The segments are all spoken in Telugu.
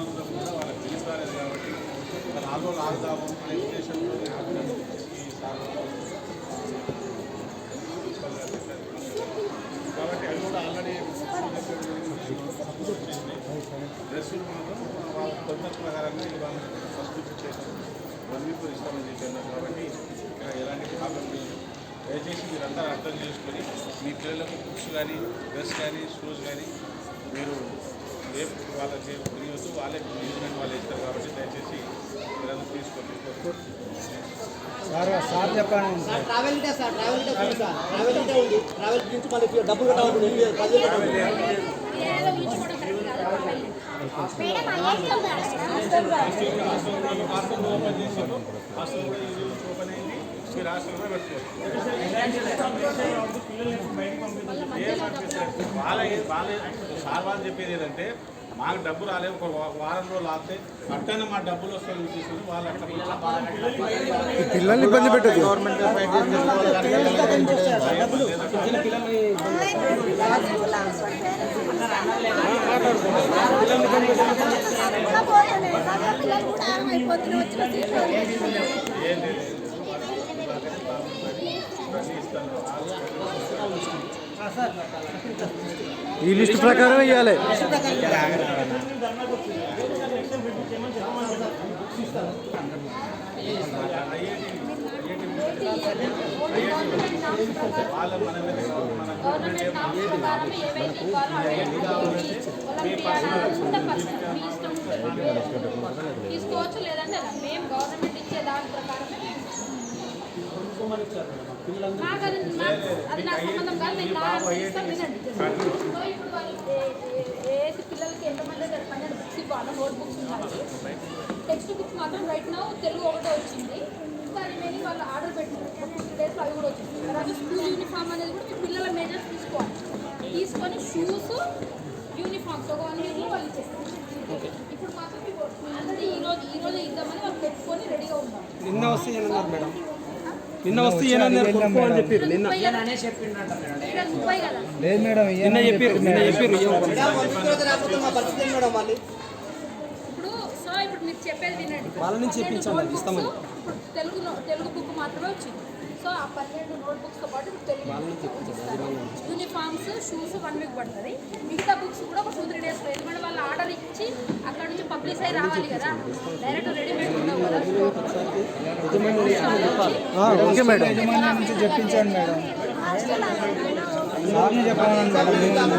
ప్రభుత్వం కూడా వాళ్ళకి తెలియలేదు కాబట్టి ఒక 4 రోజులు ఆగుదాము అనే ఉద్దేశంతో ఈ సార్ కాబట్టి అవి కూడా ఆల్రెడీ డ్రెస్సులు మాత్రం వాళ్ళ కొలత ప్రకారంగా ఇవాళ ఫస్ట్ చేశారు 1 వీక్ ఇస్తామని చెప్పారు కాబట్టి ఎలాంటి ప్రాబ్లం లేదు. దయచేసి మీరందరూ అర్థం చేసుకొని మీ పిల్లలకు బుక్స్ కానీ డ్రెస్ కానీ షూస్ కానీ మీరు రేపు వాళ్ళకి తిరిగి వాళ్ళే న్యూజిలాండ్ వాళ్ళు ఇస్తారు కాబట్టి దయచేసి మీరందరూ తీసుకోండి. సార్ చెప్పండి సార్. ట్రావెల్ ఉంది, ట్రావెల్ గురించి మనకి డబ్బులు కట్టాలి. ఓపెన్ చేశారు, హాస్టల్ కూడా ఈ రోజు ఓపెన్ అయింది. మీరు హాస్టల్ కూడా పెట్టుకోవచ్చు. వాళ్ళే సార్ వాళ్ళు చెప్పేది ఏంటంటే మాకు డబ్బు రాలేదు, ఒక వారం రోజులు ఆగితే అట్టనే మా డబ్బులు వస్తాయని తీసుకుని వాళ్ళు అట్లా పిల్లల్ని ఇబ్బంది పెట్టదు. గవర్నమెంట్ ఈ లిస్ట్ ప్రకారం ఇవ్వాలి. తీసుకోవచ్చు, లేదంటే మేము గవర్నమెంట్ ఇచ్చే దాని ప్రకారమే అది నాకు సంబంధం కాదు. నేను వినండి. సో ఇప్పుడు వాళ్ళు ఏది పిల్లలకి ఎంతమంది 12 బుక్స్ ఇవ్వాలి, నోట్ బుక్స్ ఉన్నాయి. టెక్స్ట్ బుక్స్ మాత్రం రైట్ నౌ తెలుగు ఒకటే వచ్చింది. ఇంకా రిమైనింగ్ వాళ్ళు ఆర్డర్ పెట్టినారు 2 డేస్లో అవి కూడా వచ్చింది. తర్వాత స్కూల్ యూనిఫామ్ అనేది కూడా మీ పిల్లల మేజర్స్ తీసుకోవాలి. తీసుకొని షూస్ యూనిఫామ్స్ ఒక 1 వీక్లో వాళ్ళు ఇచ్చేస్తారు. ఇప్పుడు మాత్రం అంటే ఈరోజు ఇద్దామని వాళ్ళు పెట్టుకొని రెడీగా ఉన్నారు. నిన్న వస్తే ఏమన్నారు మేడం? నిన్న వస్తే ఏమన్నారు అని చెప్పారు. నిన్న లేదు మేడం, నిన్న చెప్పారు. ఇప్పుడు మీరు చెప్పేది వినండి. వాళ్ళ నుంచి చెప్పించండి, ఇస్తామని. తెలుగు బుక్ మాత్రమే వచ్చింది. సో ఆ 12 నోట్ బుక్స్తో పాటు ఇప్పుడు తెలుగు యూనిఫామ్స్ షూస్ 1 వీక్ పడుతుంది. మిగతా బుక్స్ కూడా ఒక 2-3 డేస్లో, ఎందుకంటే వాళ్ళు ఆర్డర్ ఇచ్చి అక్కడ నుంచి పబ్లిష్ అయ్యి రావాలి కదా, డైరెక్ట్ రెడీమేడ్ ఉండవు కదా. ఓకే మేడం, యజమాని నుంచి చెప్పించండి మేడం. సార్ని చెప్పాలండి మేడం.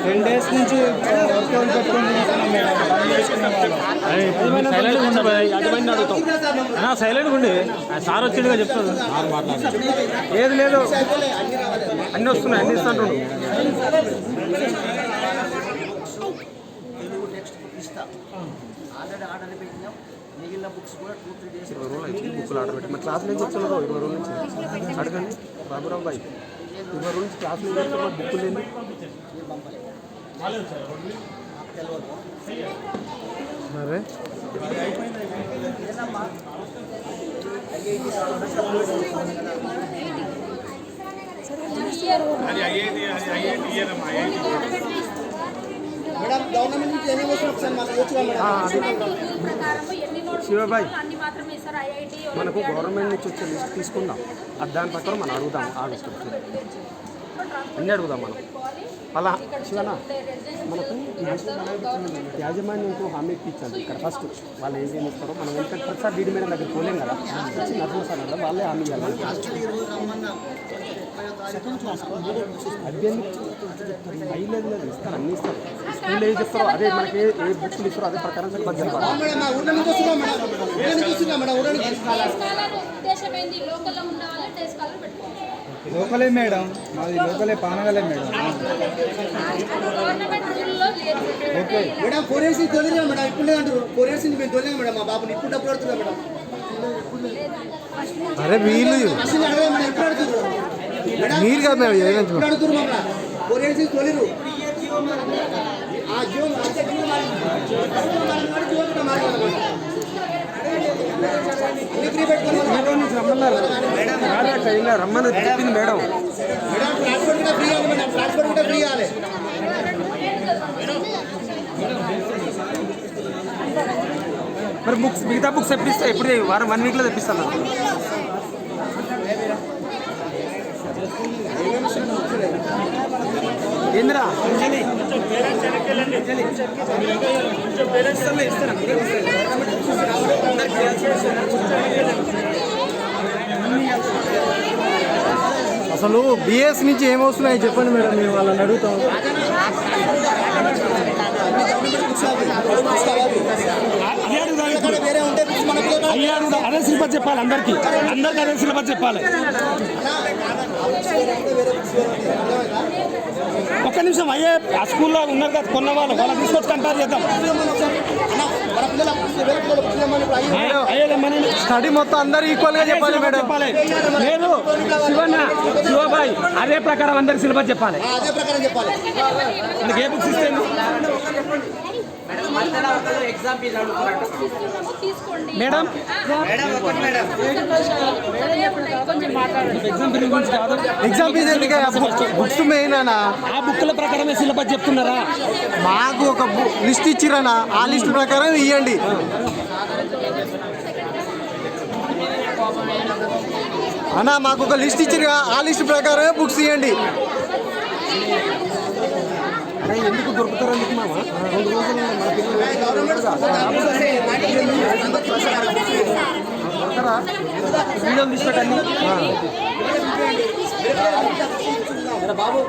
10 డేస్ నుంచి వర్కౌట్ పెట్టుకొని సైలెంట్గా ఉండి సార్ వచ్చిండుగా చెప్తాను. ఏది లేదు, అన్నీ వస్తున్నాయి, అన్నీ ఇస్తాను. ఆల్రెడీ ఆర్డర్ పెట్టినాం. మిగిలిన బుక్స్ కూడా 2-3 డేస్ 20 రోజులు అయితే బుక్కులు ఆర్డర్ పెట్టి మా క్లాస్ నుంచి వచ్చాను. 20 రోజుల నుంచి అడగండి బాబురావు బాయ్. 20 రోజుల నుంచి క్లాస్ నుంచి వచ్చి బుక్కులు ఏంది మరి మేడం గవర్నమెంట్ నుంచి ఏమేమి శివబాయ్ మనకు గవర్నమెంట్ నుంచి వచ్చే లిస్ట్ తీసుకుందాం. దాని ప్రకారం మనం అడుగుదాం. ఆ లిస్ట్ అన్నీ అడుగుదాం మనం. అలా శివనా మనకు యాజమాన్యంతో హామీ ఇప్పించాలి. ఇక్కడ ఫస్ట్ వాళ్ళు ఏం ఇస్తారో మనం ఎందుకంటే ప్రతిసారి డీడీ మేడం దగ్గర పోలేం కదా, వచ్చి నర్సులు సార్ కదా వాళ్ళే హామీ ఇవ్వాలి. అయ్యలేదు లేదు ఇస్తారు, అన్నీ ఇస్తారు. స్కూల్ ఏది చెప్తారో అదే మనకి ఏ బుక్స్లు ఇస్తారో అదే ప్రకారం బడ్జెట్ లోకలే మేడం, మాది లోకలే పానగలే మేడం. ఓకే మేడం 4 ఇయర్స్ తొలిగా మేడం, ఇప్పుడు అంటారు 4 ఇయర్స్ మేము తొలిగా మేడం. మా బాబుని ఇప్పుడు డబ్బులు అడుగుతున్నా మేడం. అరే వీళ్ళు మీరు కాదు మేడం, అడుగుతున్నారు మమ్మల్ని 4 ఇయర్స్ తొలిరు. రమ్మని చెప్పింది మేడం. ట్రాన్స్పోర్ట్ కూడా ఫ్రీ అవ్వాలి. మరి బుక్స్ మిగతా బుక్స్ తెప్పిస్తా ఎప్పుడు వారం 1 వీక్లో తెప్పిస్తాను. ఏంద్రా అసలు బిఎస్ నుంచి ఏమవుతున్నాయి చెప్పండి మేడం, మేము వాళ్ళని అడుగుతాం. అదే సిలబస్ చెప్పాలి అందరికి అదే సిలబస్ చెప్పాలి. ఒక్క నిమిషం అయ్యే ఆ స్కూల్లో ఉన్నారు కదా కొన్న వాళ్ళకి తీసుకొచ్చి కంపేర్ చేద్దాం. స్టడీ మొత్తం అందరు ఈక్వల్ గా చెప్పాలి మేడం. చెప్పాలి లేదు శివబాయ్ అదే ప్రకారం అందరికి సిలబస్ చెప్పాలి. ఏ బుక్స్ ఇస్తే మేడం ఎగ్జామ్ ఫీజు ఎందుకు? బుక్స్ మెయిన్ అనా? ఆ బుక్ల ప్రకారమే సిలబస్ చెప్తున్నారా? మాకు ఒక లిస్ట్ ఇచ్చిరనా, ఆ లిస్ట్ ప్రకారం ఇవ్వండి. అన్నా మాకు ఒక లిస్ట్ ఇచ్చిరుగా, ఆ లిస్ట్ ప్రకారమే బుక్స్ ఇవ్వండి. ఎందుకు దొరుకుతారు అందుకు మామ 2 రోజులు తీసుకోండి బాబు